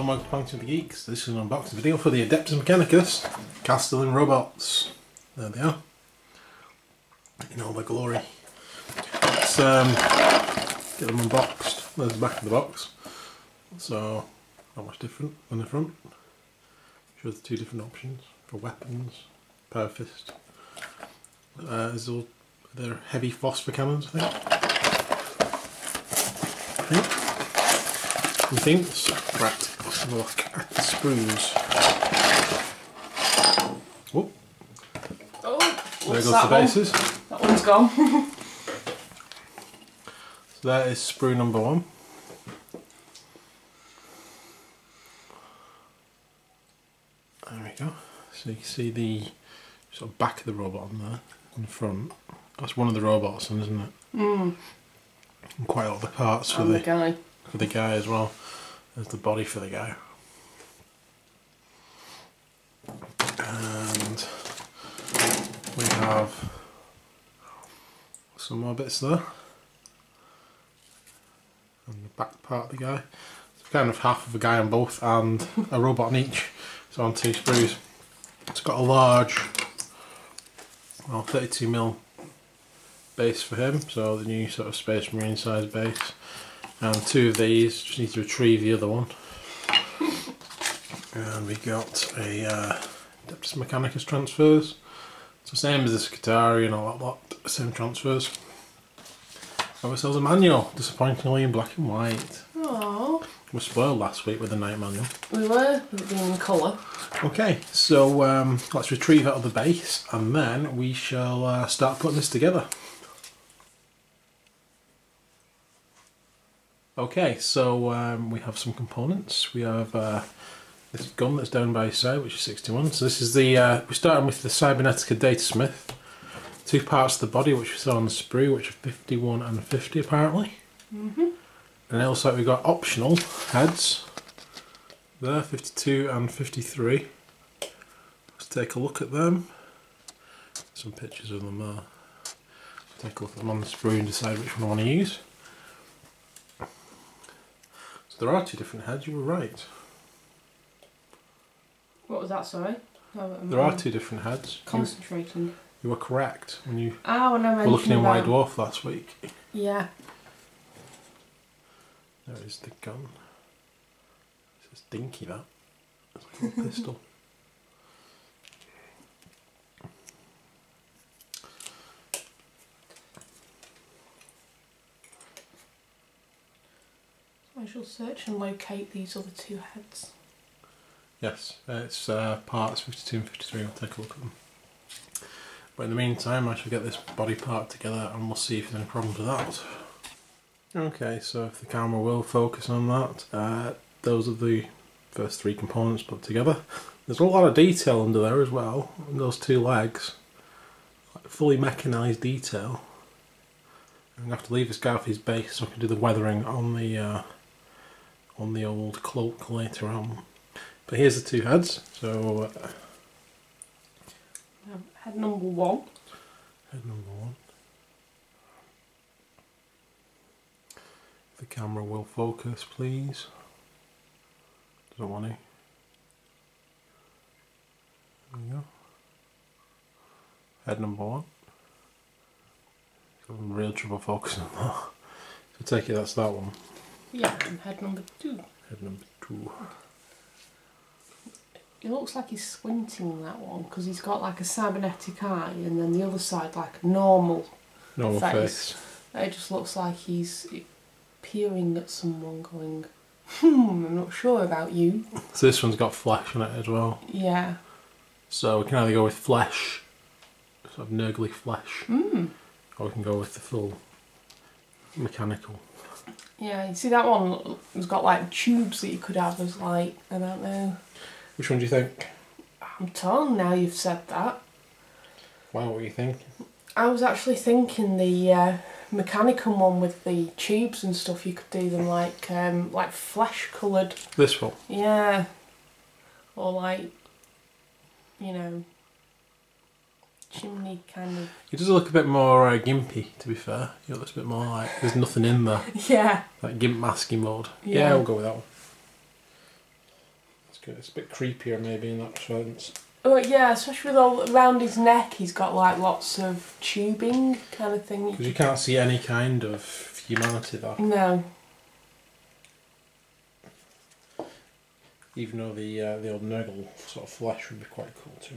Hello and welcome to the Geeks. This is an unboxing video for the Adeptus Mechanicus Kastelan robots. There they are, in all their glory. Let's get them unboxed. There's the back of the box. So, not much different than the front. Shows the two different options for weapons, power fist. They're heavy phosphor cannons, I think. Right, let's have a look at the sprues. Whoop. Oh, there goes the bases. That one's gone. So that is sprue number 1. There we go. So you can see the sort of back of the robot on there, in the front. That's one of the robots, isn't it? Mm. And quite a lot of the parts for the guy. For the guy as well. There's the body for the guy. And we have some more bits there. And the back part of the guy. It's kind of half of a guy on both and a robot on each. So on 2 sprues. It's got a large, well, 32mm base for him. So the new sort of Space Marine size base. And 2 of these, just need to retrieve the other one. And we got a Adeptus Mechanicus transfers. It's the same as the Scutari and all that lot, same transfers. Got ourselves a manual, disappointingly in black and white. Aww. We were spoiled last week with the night manual. We were, with it being in colour. Okay, so let's retrieve out of the base and then we shall start putting this together. Okay, so we have some components. We have this gun that's down by his side, which is 61. So this is the, we're starting with the Cybernetica Datasmith. 2 parts of the body, which we saw on the sprue, which are 51 and 50 apparently. And it looks like we've got optional heads. There, 52 and 53. Let's take a look at them. Some pictures of them there. Take a look at them on the sprue and decide which one I want to use. There are 2 different heads, you were right. What was that, sorry? There are 2 different heads. Concentrating. You were correct when you were looking in White Dwarf last week. Yeah. There is the gun. It's dinky, that. It's like a little pistol. I shall search and locate these other 2 heads. Yes, it's parts 52 and 53, we'll take a look at them. But in the meantime I shall get this body part together and we'll see if there's any problems with that. Okay, so if the camera will focus on that, those are the first 3 components put together. There's a lot of detail under there as well, on those 2 legs. Like fully mechanised detail. I'm going to have to leave this guy off his base so I can do the weathering on the old cloak later on. But here's the 2 heads. So head number 1. Head number 1. If the camera will focus, please. Doesn't want to. There we go. Head number 1. I'm real trouble focusing on that. So take it that's that one. Yeah, and head number 2. Head number 2. It looks like he's squinting, that one, because he's got like a cybernetic eye and then the other side like a normal face. It just looks like he's peering at someone going, I'm not sure about you. So this one's got flesh on it as well. Yeah. So we can either go with flesh, sort of nurgly flesh, or we can go with the full mechanical. Yeah, you see that one has got like tubes that you could have as like, I don't know. Which one do you think? I'm torn now you've said that. Wow, what were you thinking? I was actually thinking the mechanical one with the tubes and stuff, you could do them like flesh coloured. This one? Yeah. Or like, you know, chimney kind of. It does look a bit more gimpy, to be fair. It looks a bit more like there's nothing in there. Yeah. Like gimp masking mode. Yeah. Yeah, we'll go with that one. It's a bit creepier maybe in that sense. Oh yeah, especially with all around his neck, he's got like lots of tubing kind of thing. Because you can't see any kind of humanity there. No. Even though the old Nurgle sort of flesh would be quite cool too.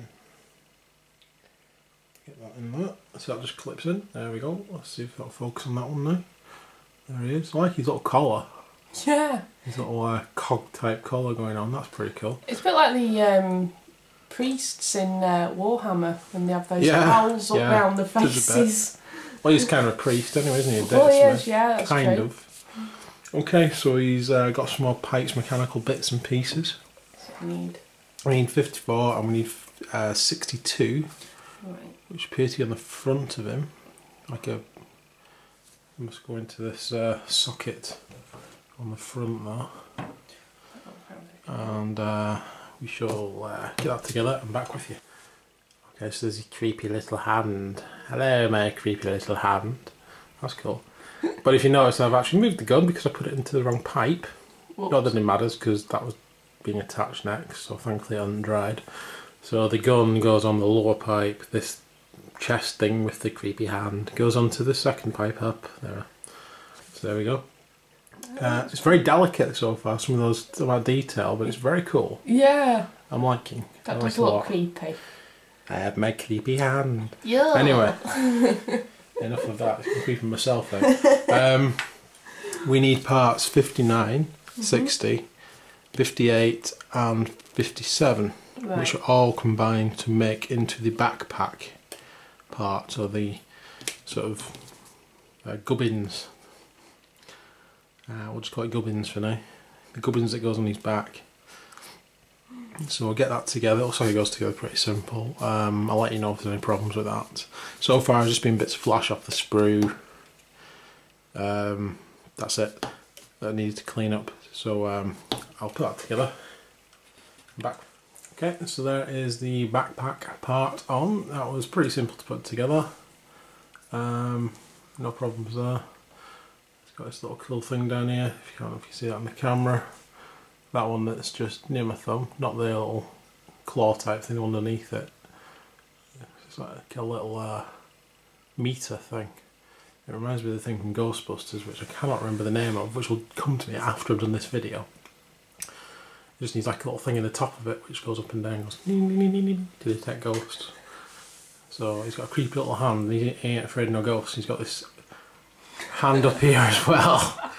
Get that in there. So that just clips in. There we go. Let's see if that'll focus on that one now. There he is. I like his little collar. Yeah. His little cog type collar going on. That's pretty cool. It's a bit like the priests in Warhammer when they have those owls up round the faces. Well, he's kind of a priest anyway, isn't he? Well, he is, yeah, that's kind true. of. Okay, so he's got some more Pike's mechanical bits and pieces. That's what we need. We need 54 and we need 62, Right. which appear to be on the front of him. Like a... I must go into this socket on the front there. And we shall get that together and back with you. Okay, so there's a creepy little hand. Hello, my creepy little hand. That's cool. But if you notice, I've actually moved the gun because I put it into the wrong pipe. Whoops. Not that it matters because that was being attached next, so thankfully it undried. So the gun goes on the lower pipe, this chest thing with the creepy hand goes onto the second pipe up. There. So there we go. It's very delicate so far, some of those about detail, but it's very cool. Yeah. I'm liking. That does look creepy. I have my creepy hand. Yeah. Anyway, enough of that. I'm creeping myself out. We need parts 59, 60, 58 and 57, which are all combined to make into the backpack part, or the sort of gubbins. We'll just call it gubbins for now. The gubbins that goes on his back. So we'll get that together. It looks like it goes together pretty simple. I'll let you know if there's any problems with that. So far it's just been bits of flash off the sprue. That's it. That I needed to clean up. So I'll put that together. Back. Okay, so there is the backpack part on. That was pretty simple to put together. No problems there. It's got this little cool thing down here. If you see that on the camera. That one that's just near my thumb, not the little claw type thing underneath it. It's like a little meter thing. It reminds me of the thing from Ghostbusters, which I cannot remember the name of, which will come to me after I've done this video. It just needs like a little thing in the top of it, which goes up and down, goes to detect ghosts. So he's got a creepy little hand, and he ain't afraid of no ghosts. He's got this hand up here as well.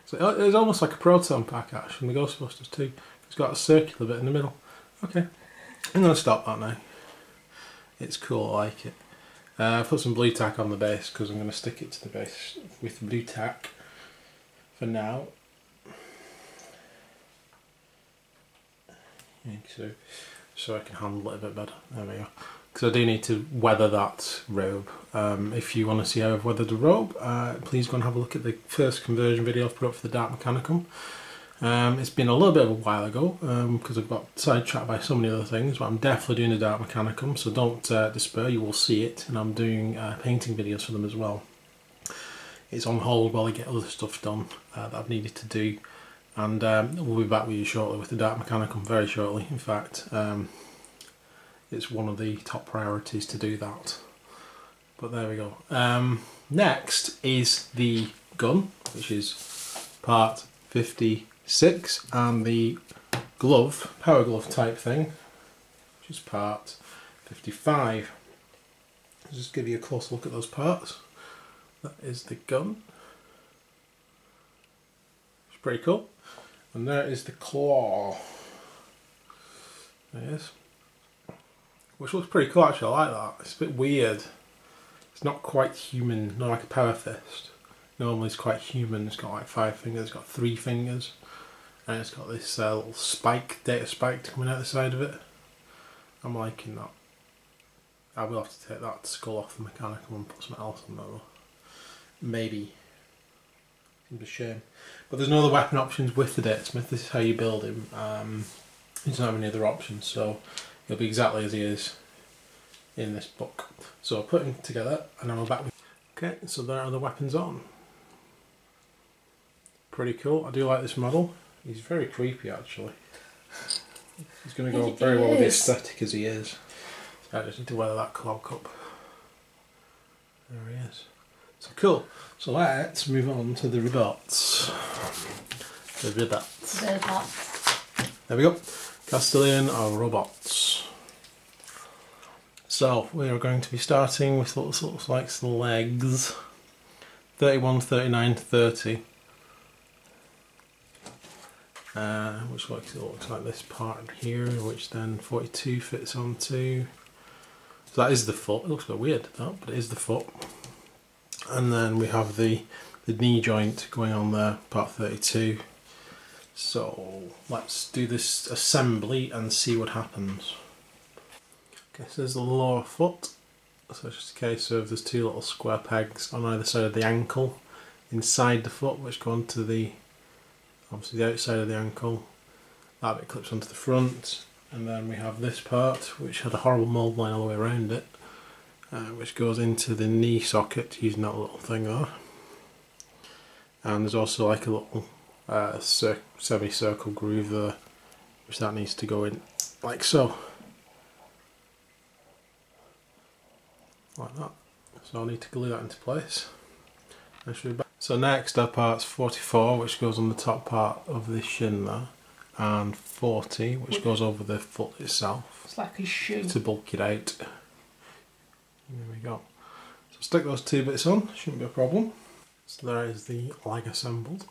So it's almost like a proton pack actually in the Ghostbusters too. It's got a circular bit in the middle. Okay, I'm going to stop that now. It's cool, I like it. Put some blue tack on the base because I'm going to stick it to the base with blue tack for now. So I can handle it a bit better. There we go. Because I do need to weather that robe. If you want to see how I've weathered the robe, please go and have a look at the first conversion video I've put up for the Dark Mechanicum. It's been a little bit of a while ago because I've got sidetracked by so many other things, but I'm definitely doing the Dark Mechanicum, so don't despair, you will see it, and I'm doing painting videos for them as well. It's on hold while I get other stuff done that I've needed to do, and we'll be back with you shortly with the Dark Mechanicum, very shortly in fact. It's one of the top priorities to do that. But there we go. Next is the gun, which is part 56, and the glove, power glove type thing, which is part 55. I'll just give you a close look at those parts. That is the gun. It's pretty cool. And there is the claw. There it is. Which looks pretty cool actually, I like that. It's a bit weird. It's not quite human, not like a power fist. Normally it's quite human, it's got like 5 fingers, it's got 3 fingers. And it's got this little spike, data spike coming out the side of it. I'm liking that. I will have to take that skull off the mechanical and put something else on there though. Maybe. Seems a shame. But there's no other weapon options with the Datesmith. This is how you build him. He doesn't have any other options, so he'll be exactly as he is in this book. So I'll put him together and then we're back with... Okay, so there are the weapons on. Pretty cool. I do like this model. He's very creepy actually. He's going to go very well with the aesthetic as he is. I just need to weather that cloak up. There he is. So cool. So let's move on to the robots. The robots. There we go. Kastelan or robots. So we are going to be starting with what looks like the legs. 31, 39, 30. Which looks like this part here, which then 42 fits onto. So that is the foot. It looks a bit weird, that, but it is the foot. And then we have the knee joint going on there, part 32. So let's do this assembly and see what happens. Okay, so there's the lower foot. So it's just a case of there's two little square pegs on either side of the ankle inside the foot, which go onto the, obviously the outside of the ankle. That bit clips onto the front, and then we have this part which had a horrible mould line all the way around it, which goes into the knee socket using that little thing there. And there's also like a little semicircle groove there, which that needs to go in like so. Like that. So I'll need to glue that into place. So next are parts 44, which goes on the top part of the shin there, and 40, which goes over the foot itself. It's like a shoe. To bulk it out. There we go. So stick those two bits on, shouldn't be a problem. So there is the leg assembled.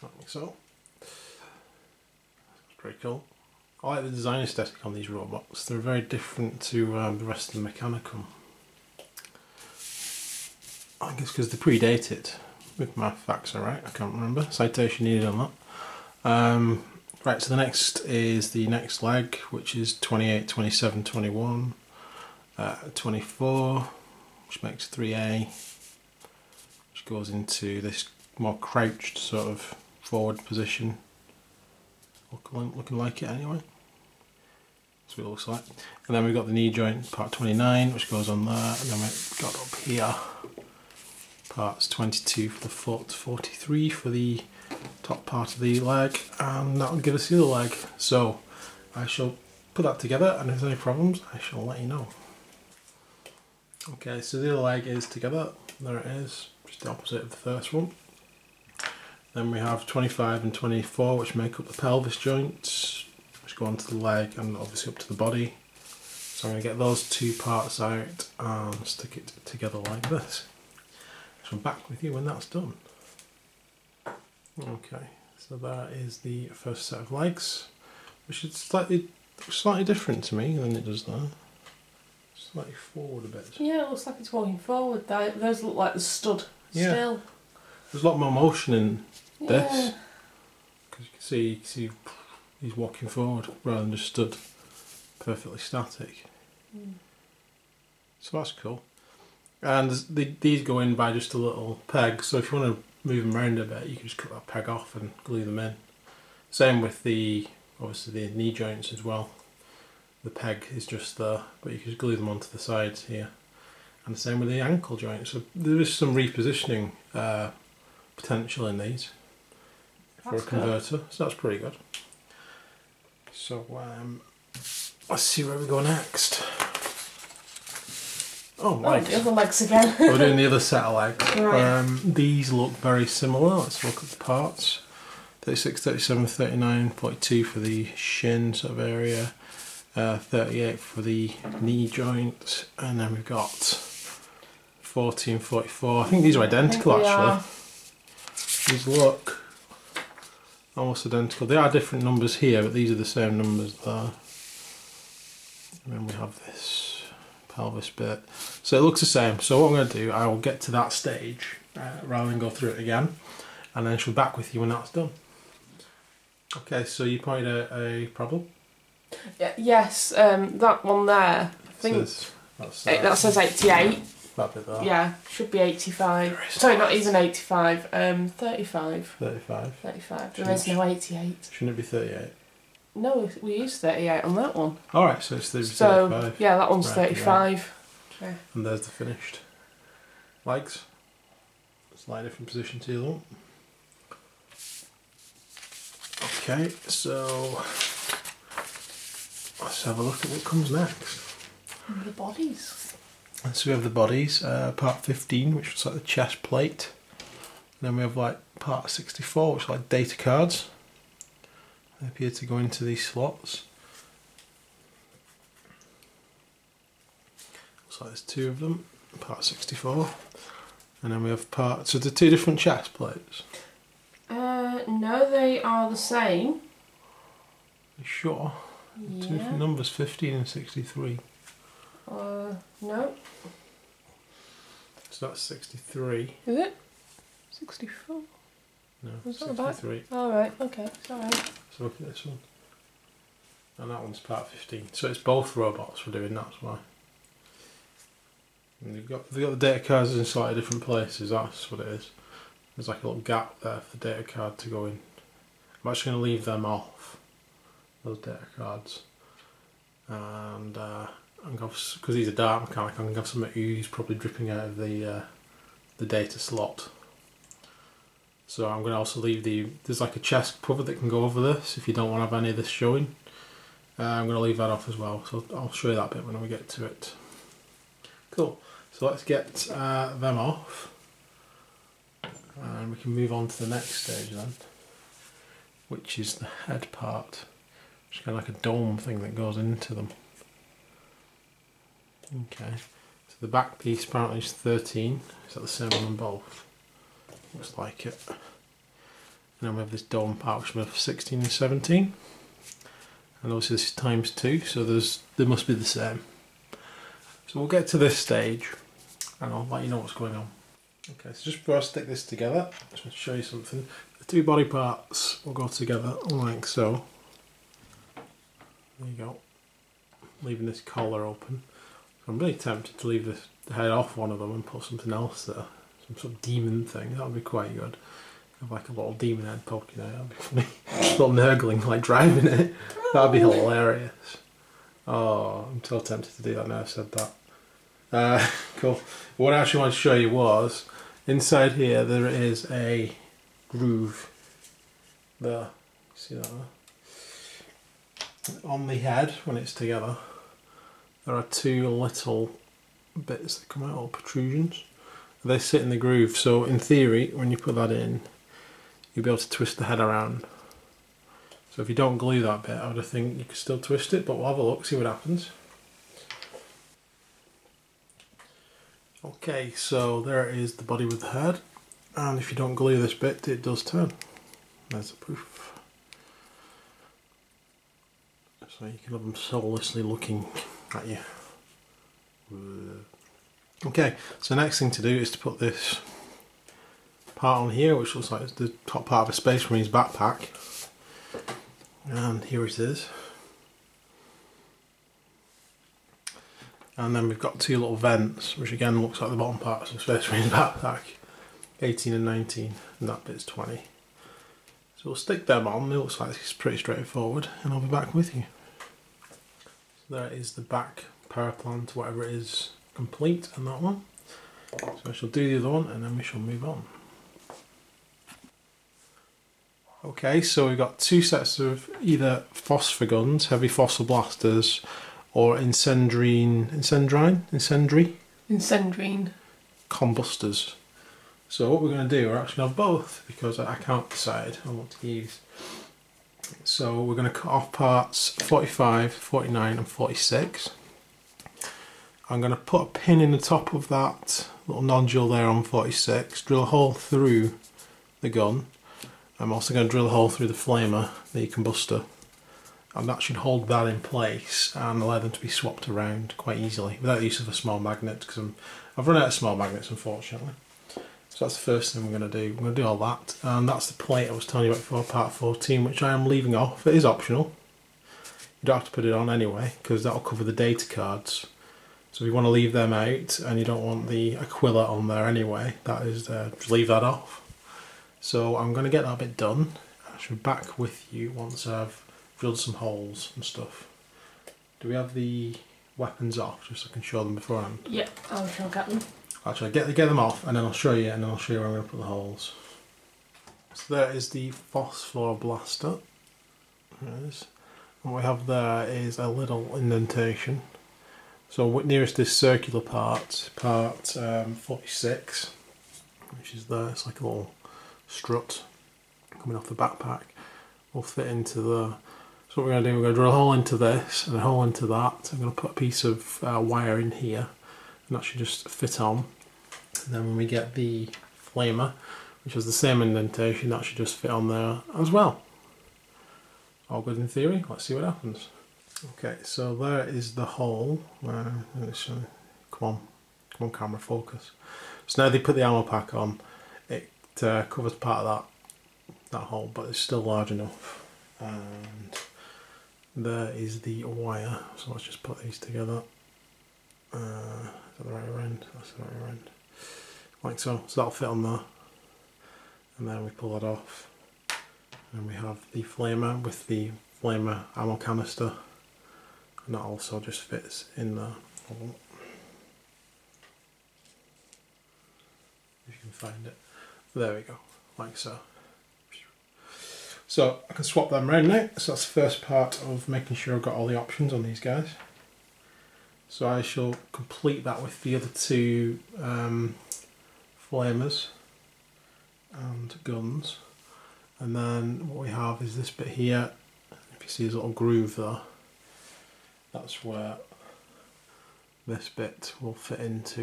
Like so. That's pretty cool. I like the design aesthetic on these robots. They're very different to the rest of the Mechanicum. I think it's because they predate it. If my facts are right, I can't remember. Citation needed on that. Right, so the next is the next leg, which is 28, 27, 21, 24, which makes 3A, which goes into this more crouched sort of forward position. Looking like it anyway. That's what it looks like. And then we've got the knee joint, part 29, which goes on there, and then we've got up here parts 22 for the foot, 43 for the top part of the leg, and that will give us the other leg. So I shall put that together, and if there's any problems I shall let you know. Okay, so the other leg is together. There it is, just the opposite of the first one. Then we have 25 and 24, which make up the pelvis joints, which go onto the leg and obviously up to the body. So I'm going to get those two parts out and stick it together like this. So I'm back with you when that's done. Okay, so that is the first set of legs, which is slightly different to me than it does there. Slightly forward a bit. Yeah, it looks like it's walking forward. Those look like the stud still. There's a lot more motion in this, because you can see he's walking forward rather than just stood perfectly static. So that's cool. And these go in by just a little peg, so if you want to move them around a bit, you can just cut that peg off and glue them in. Same with obviously the knee joints as well. The peg is just there, but you can just glue them onto the sides here. And the same with the ankle joints. So there is some repositioning potential in these for a converter, so that's pretty good. So let's see where we go next. Oh, legs. The other legs again. We're doing the other set of legs. Right. These look very similar. Let's look at the parts. 36, 37, 39, 42 for the shin sort of area, 38 for the knee joint, and then we've got 40 and 44. I think these are identical actually. These look almost identical. They are different numbers here, but these are the same numbers there. And then we have this pelvis bit. So it looks the same. So what I'm going to do, I will get to that stage rather than go through it again, and then she'll be back with you when that's done. Okay, so you pointed out a problem? Yes, that one there. I think that says 88. That bit there. Yeah, should be 85. Sorry, not even 85. 35. 35. 35. There is no 88. Shouldn't it be 38? No, we used 38 on that one. Alright, so it's 35. So, yeah, that one's 35. Yeah. Okay. And there's the finished legs. Slightly different position to the other one. Okay, so let's have a look at what comes next. The bodies. So we have the bodies, part 15, which was like the chest plate. And then we have like part 64, which is like data cards. They appear to go into these slots. Looks like there's 2 of them, part 64. And then we have part, so the 2 different chest plates. No, they are the same. Are you sure? Yeah. 2 different numbers, 15 and 63. No. So that's 63. Is it? 64? No, Was that 63. Alright, okay, sorry. So look at this one. And that one's part 15. So it's both robots we're doing, that's why. And they've got the data cards in slightly different places, that's what it is. There's like a little gap there for the data card to go in. I'm actually going to leave them off, those data cards. And because he's a dark mechanic, I'm going to have some ooze probably dripping out of the data slot. So I'm going to also leave there's like a chest cover that can go over this if you don't want to have any of this showing. I'm going to leave that off as well, so I'll show you that bit when we get to it. Cool, so let's get them off. And we can move on to the next stage then, which is the head part. It's kind of like a dome thing that goes into them. Okay, so the back piece apparently is 13. Is that the same on them both? Looks like it. And then we have this dome part which we have 16 and 17. And obviously this is times 2, so they must be the same. So we'll get to this stage and I'll let you know what's going on. Okay, so just before I stick this together, I just want to show you something. The 2 body parts will go together like so. There you go. Leaving this collar open. So I'm really tempted to leave the head off one of them and put something else there. Some sort of demon thing, that would be quite good. Have like a little demon head poking out, that'd be funny. A little nurgling like driving it. That'd be hilarious. Oh, I'm so tempted to do that now I've said that. Cool. What I actually wanted to show you was, inside here there is a groove. There. See that there? On the head, when it's together, there are 2 little bits that come out, or protrusions. They sit in the groove, so in theory, when you put that in, you'll be able to twist the head around. So if you don't glue that bit, I would think you could still twist it, but we'll have a look, see what happens. Okay, so there is the body with the head, and if you don't glue this bit, it does turn. There's the proof. So you can have them soullessly looking at you. Okay, so the next thing to do is to put this part on here, which looks like it's the top part of a Space Marine's backpack. And here it is. And then we've got 2 little vents, which again looks like the bottom parts of Space Marine's backpack. 18 and 19, and that bit's 20. So we'll stick them on, it looks like it's pretty straightforward, and I'll be back with you. So there is the back paraplan to whatever it is complete, and that one. So I shall do the other one, and then we shall move on. Okay, so we've got 2 sets of either phosphor guns, heavy phosphor blasters, or incendiary combustors. So what we're going to do, we're actually going to have both, because I can't decide on what to use. So we're going to cut off parts 45, 49 and 46. I'm going to put a pin in the top of that little nodule there on 46, drill a hole through the gun. I'm also going to drill a hole through the flamer, the combustor, and that should hold that in place and allow them to be swapped around quite easily without the use of a small magnet, because I've run out of small magnets unfortunately. So that's the first thing we're going to do. We're going to do all that, and that's the plate I was telling you about for part 14, which I am leaving off. It is optional. You don't have to put it on anyway, because that'll cover the data cards. So if you want to leave them out and you don't want the Aquila on there anyway, that is just leave that off. So I'm going to get that bit done. I should be back with you once I've drilled some holes and stuff. Do we have the weapons off, just so I can show them beforehand? Yeah, I'll get them. Actually, get them off, and then I'll show you, and then I'll show you where I'm going to put the holes. So there is the phosphor blaster, There it is. And what we have there is a little indentation. So nearest this circular part, part 46, which is there, it's like a little strut coming off the backpack, will fit into the... So what we're going to do, we're going to drill a hole into this and a hole into that. I'm going to put a piece of wire in here and that should just fit on. And then when we get the flamer, which has the same indentation, that should just fit on there as well. All good in theory, let's see what happens. Okay, so there is the hole. Come on camera, focus. So now they put the ammo pack on, it covers part of that hole, but it's still large enough. And there is the wire, so let's just put these together. Is that the right end? That's the right end. Like so, so that'll fit on there. And then we pull that off. And we have the flamer with the flamer ammo canister. And that also just fits in there. If you can find it. There we go, like so. So I can swap them around now. So that's the first part of making sure I've got all the options on these guys. So I shall complete that with the other two flamers and guns. And then what we have is this bit here. If you see this little groove there, that's where this bit will fit into.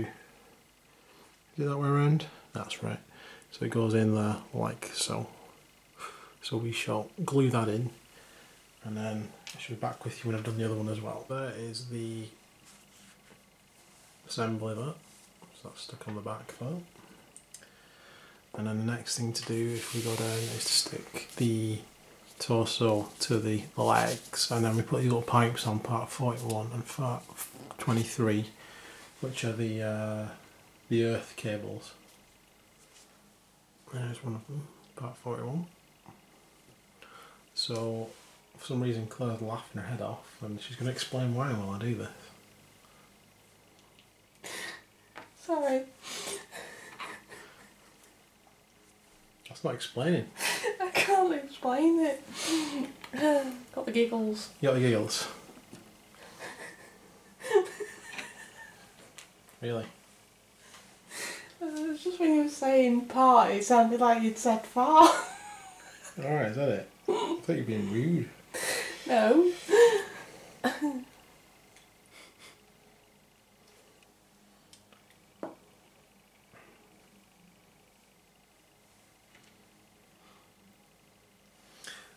Is it that way around? That's right. So it goes in there like so. So we shall glue that in, and then I shall be back with you when I've done the other one as well. There is the assembly there, so that's stuck on the back there. And then the next thing to do, if we go down, is to stick the torso to the legs, and then we put these little pipes on part 41 and part 23, which are the earth cables. There's one of them, part 41. So, for some reason Claire's laughing her head off, and she's going to explain why while I do this. Sorry. That's not explaining. I can't explain it. Got the giggles. You got the giggles? Really? It's just when you were saying part, it sounded like you'd said far. Alright, is that it? I thought you were being rude. No.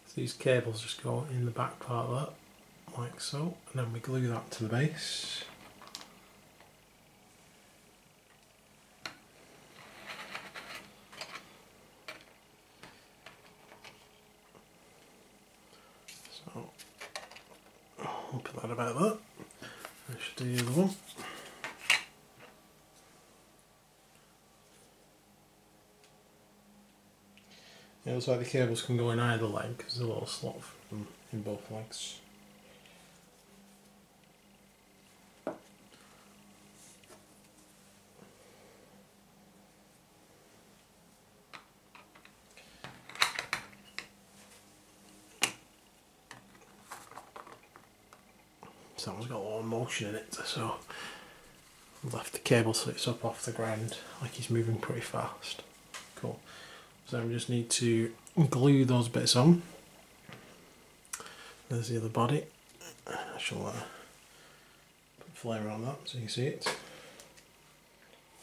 So these cables just go in the back part of that, like so, and then we glue that to the base. So I'll put that about that. I should do the other one. It looks like the cables can go in either leg because there's a little slot for them in both legs. So that one's got a lot of motion in it, so I've left the cable so it's up off the ground, like he's moving pretty fast. Cool. So we just need to glue those bits on. There's the other body. I shall put a flare on that so you can see it.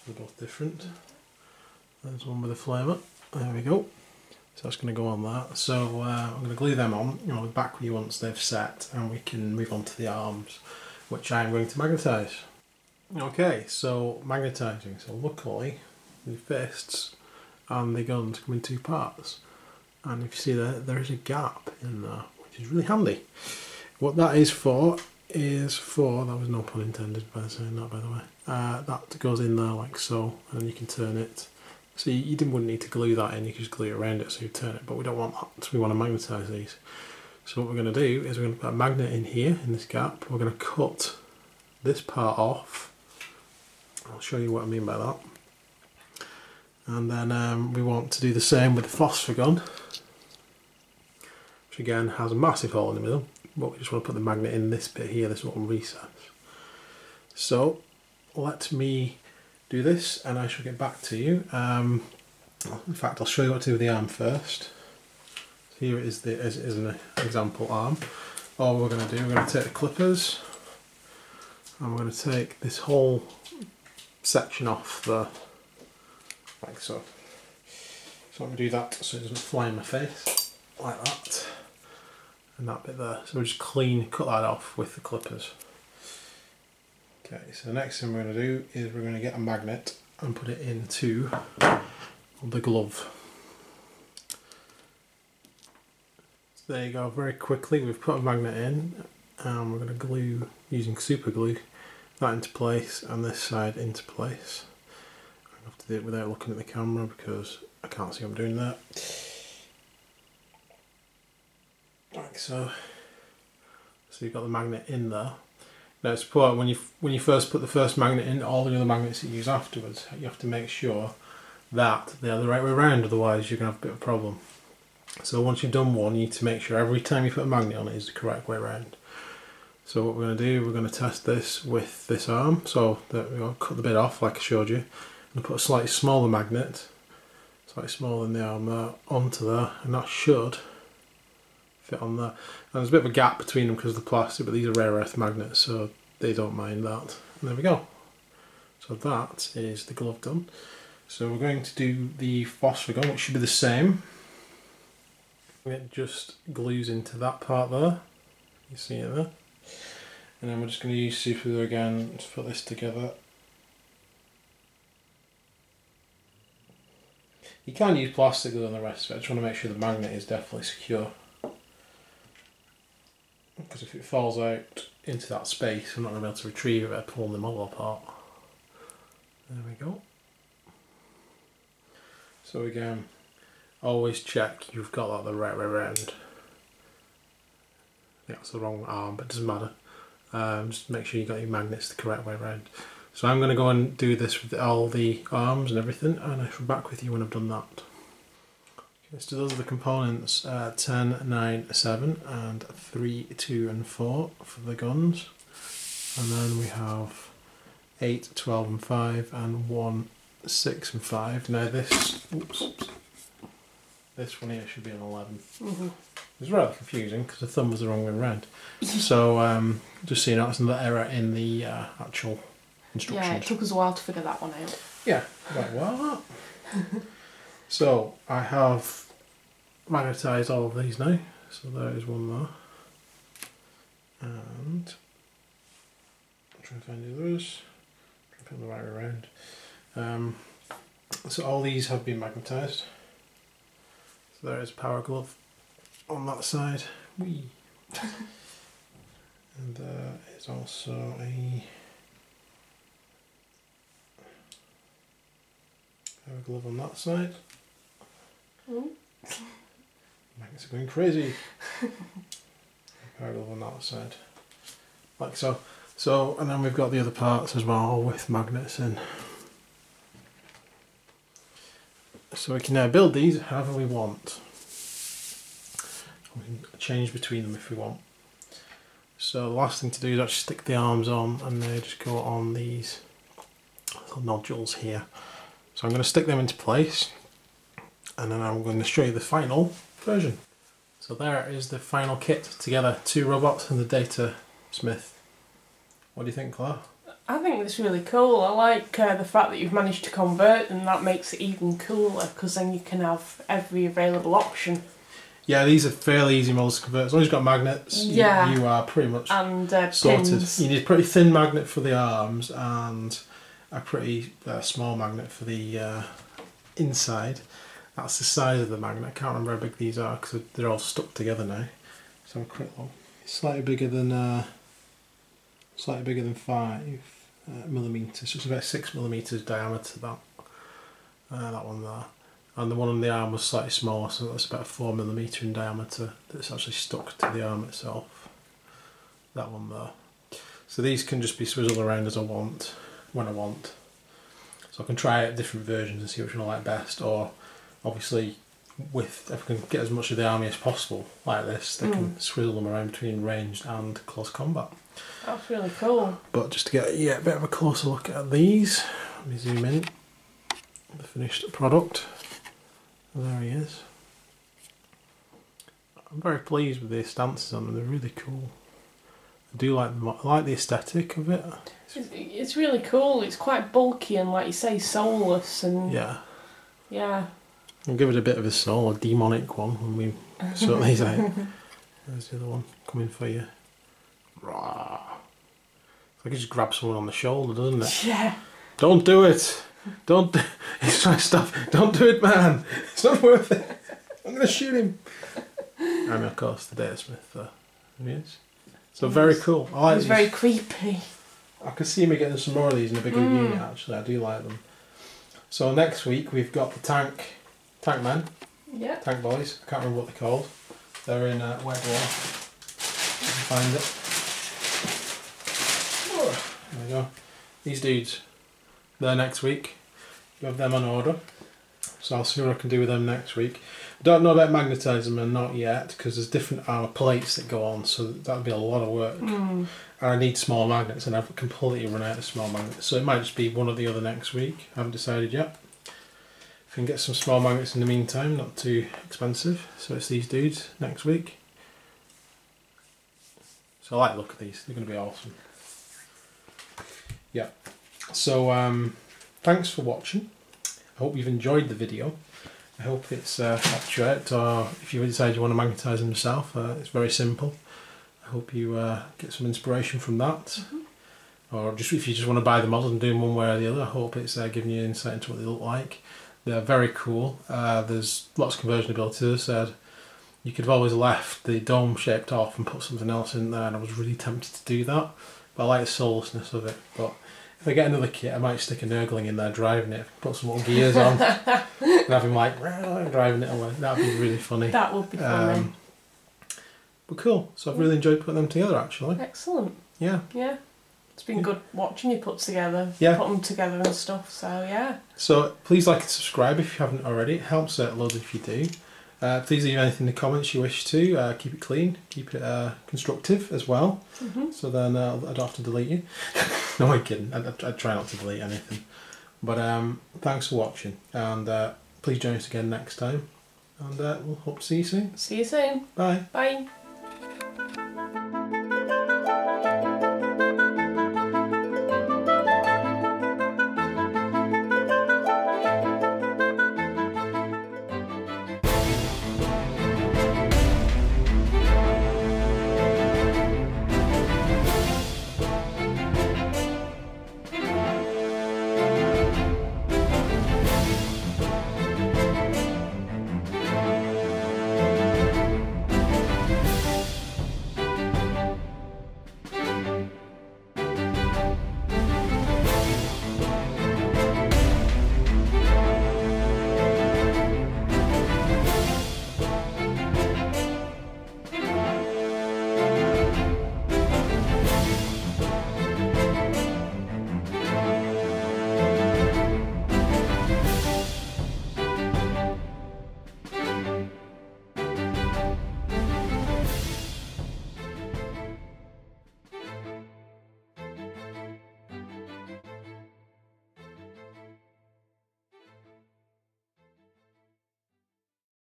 They're both different. There's one with a flavour. There we go. So that's going to go on that. So I'm going to glue them on. I'll be back with you once they've set and we can move on to the arms, which I'm going to magnetise. Okay, so magnetising. So luckily the fists and the guns come in two parts, and if you see there is a gap in there, which is really handy. What that is for, that was no pun intended by saying that, by the way, that goes in there like so, and then you can turn it. So you wouldn't need to glue that in, you can just glue it around it so you turn it, but we don't want that, so we want to magnetise these. So what we're going to do is we're going to put a magnet in here, in this gap. We're going to cut this part off. I'll show you what I mean by that. And then we want to do the same with the phosphor gun. Which again has a massive hole in the middle, but we just want to put the magnet in this bit here, this little recess. So let me do this and I shall get back to you. In fact, I'll show you what to do with the arm first. Here it is, an example arm. All we're going to do, we're going to take the clippers and we're going to take this whole section off the, like so. So I'm going to do that so it doesn't fly in my face, like that, and that bit there. So we'll just cut that off with the clippers. Okay, so the next thing we're going to do is we're going to get a magnet and put it into the glove. So there you go, very quickly we've put a magnet in and we're going to glue, using super glue, that into place and this side into place. I have to do it without looking at the camera because I can't see what I'm doing that. Like so. So you've got the magnet in there. Now it's important when you first put the first magnet in, all the other magnets that you use afterwards, you have to make sure that they're the right way around, otherwise you're going to have a bit of a problem. So once you've done one, you need to make sure every time you put a magnet on it is the correct way around. So what we're going to do, we're going to test this with this arm. So that we're going to cut the bit off like I showed you, and put a slightly smaller magnet, slightly smaller than the arm there, onto there, and that should fit on there. And there's a bit of a gap between them because of the plastic, but these are rare earth magnets, so they don't mind that. And there we go. So that is the glove done. So we're going to do the phosphor gun, which should be the same. It just glues into that part there. You see it there. And then we're just going to use super glue again to put this together. You can use plastic glue on the rest of it. I just want to make sure the magnet is definitely secure. Because if it falls out into that space, I'm not going to be able to retrieve it by pulling the model apart. There we go. So again, always check you've got that the right way around. Yeah, it's the wrong arm, but it doesn't matter. Just make sure you got your magnets the correct way around. So I'm going to go and do this with all the arms and everything, and I'll be back with you when I've done that. Okay, so those are the components, 10, 9, 7 and 3, 2 and 4 for the guns. And then we have 8, 12 and 5 and 1, 6 and 5. Now this, this one here should be an 11. Mm-hmm. It was rather confusing because the thumb was the wrong way around. So just so you know, it's another error in the actual instructions. Yeah, it took us a while to figure that one out. Yeah, like what? So I have magnetised all of these now. So there is one there. And I'm trying to find the others. Put them the right way around. So all these have been magnetised. So there is a power glove on that side. Whee. And there is also a power glove on that side. Magnets are going crazy. Power glove on that side. Like so. So, and then we've got the other parts as well with magnets in. So we can now build these however we want. We can change between them if we want. So the last thing to do is actually stick the arms on, and they just go on these little nodules here. So I'm going to stick them into place, and then I'm going to show you the final version. So there is the final kit together, 2 robots and the data smith. What do you think, Claire? I think it's really cool. I like the fact that you've managed to convert, and that makes it even cooler because then you can have every available option. Yeah, these are fairly easy models to convert. As long as you've got magnets, yeah. you are pretty much and sorted. pins. You need a pretty thin magnet for the arms and a pretty small magnet for the inside. That's the size of the magnet. I can't remember how big these are because they're all stuck together now. So I'm quick look. It's slightly bigger than 5 millimeters. So it's about 6 millimeters diameter. That one there. And the one on the arm was slightly smaller, so that's about 4 millimeter in diameter. That's actually stuck to the arm itself. That one there. So these can just be swizzled around as I want, when I want. So I can try out different versions and see which one I like best. Or obviously, if we can get as much of the army as possible like this, they can swivel them around between ranged and close combat. That's really cool. But just to get a bit of a closer look at these, let me zoom in. The finished product. There he is. I'm very pleased with the stances on them. They're really cool. I do like them. I like the aesthetic of it. It's really cool. It's quite bulky and, like you say, soulless and yeah. I'll give it a bit of a soul, a demonic one when we sort these out. There's the other one coming for you. Rah. It's like it just grabs someone on the shoulder, doesn't it? Yeah. Don't do it. Don't. He's trying to stop. Don't do it, man. It's not worth it. I'm going to shoot him. And of course, the Data Smith. He is. So very cool. I like these. Very creepy. I could see me getting some more of these in a bigger unit. Actually, I do like them. So next week we've got the tank men. Yeah. Tank boys. I can't remember what they're called. They're in Wet War. You can find it. There we go. These dudes. They're next week. You have them on order. So I'll see what I can do with them next week. I don't know about magnetising them, not yet, because there's different armour plates that go on, so that'll be a lot of work. And I need small magnets, and I've completely run out of small magnets, so it might just be one or the other next week. I haven't decided yet. If I can get some small magnets in the meantime, not too expensive. So it's these dudes next week. So I like the look of these, they're going to be awesome. Yeah. So thanks for watching. I hope you've enjoyed the video. I hope it's helped you out, or if you decide you want to magnetise them yourself, it's very simple. I hope you get some inspiration from that. Or just if you just want to buy the models and do them one way or the other, I hope it's giving you insight into what they look like. They're very cool. There's lots of conversion ability. As I said, you could have always left the dome shaped off and put something else in there, and I was really tempted to do that. But I like the soullessness of it. But if I get another kit, I might stick a Nurgling in there driving it, put some little gears on, and have him like driving it away. That'd be really funny. That would be funny. But cool. So I've really enjoyed putting them together, actually. Excellent. Yeah. Yeah. It's been good watching you put them together and stuff. So yeah. So please like and subscribe if you haven't already. It helps out a lot if you do. Please leave anything in the comments you wish to. Keep it clean, keep it constructive as well. So then I don't have to delete you. No, I'm kidding. I try not to delete anything. But thanks for watching, and please join us again next time. And we'll hope to see you soon. See you soon. Bye. Bye.